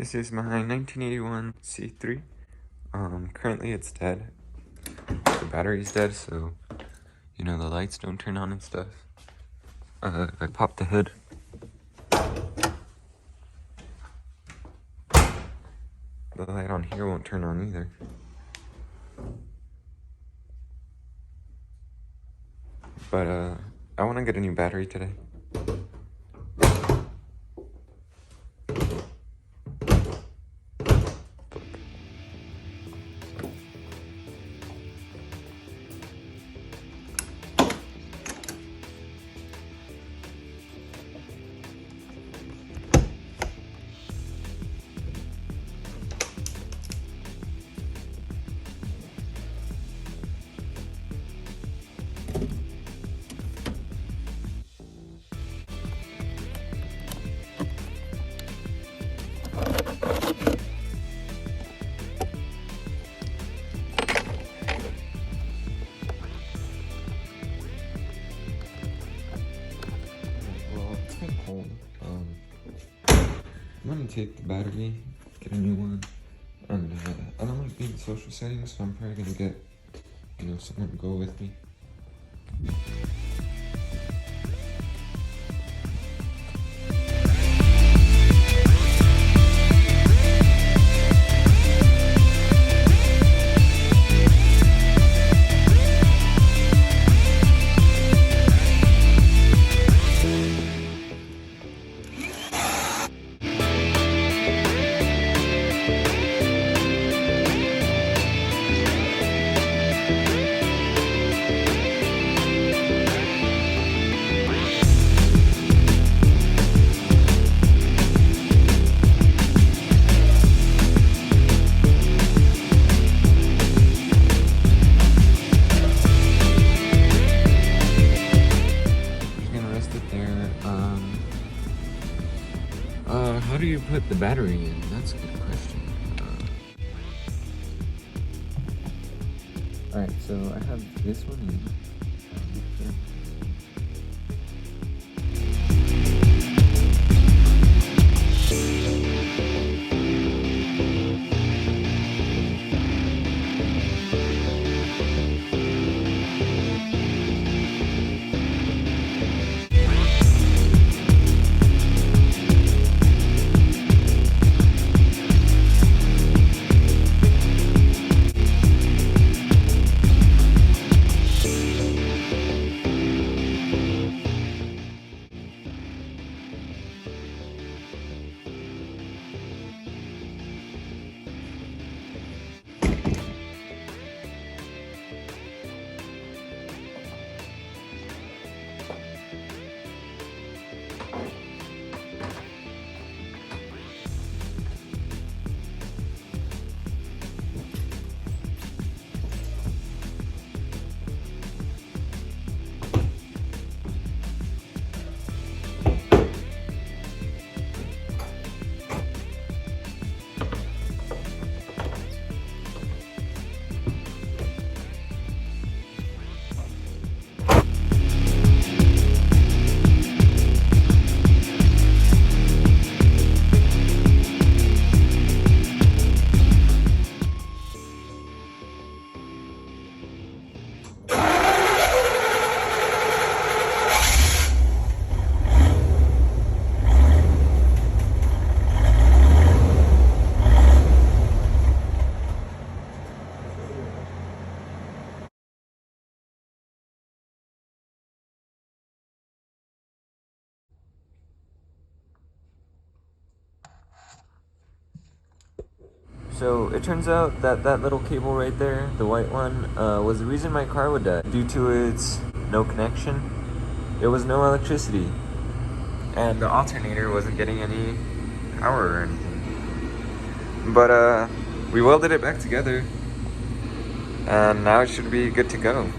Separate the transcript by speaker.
Speaker 1: This is my 1981 C3. Currently it's dead. The battery's dead, so, you know, the lights don't turn on and stuff. If I pop the hood, the light on here won't turn on either. But, I want to get a new battery today. I'm gonna take the battery, get a new one, and I don't like being in social settings, so I'm probably gonna get, you know, someone to go with me. How do you put the battery in? That's a good question. Alright, so I have this one in. So it turns out that that little cable right there, the white one, was the reason my car would die. Due to its no connection, there was no electricity. And the alternator wasn't getting any power or anything. But we welded it back together, and now it should be good to go.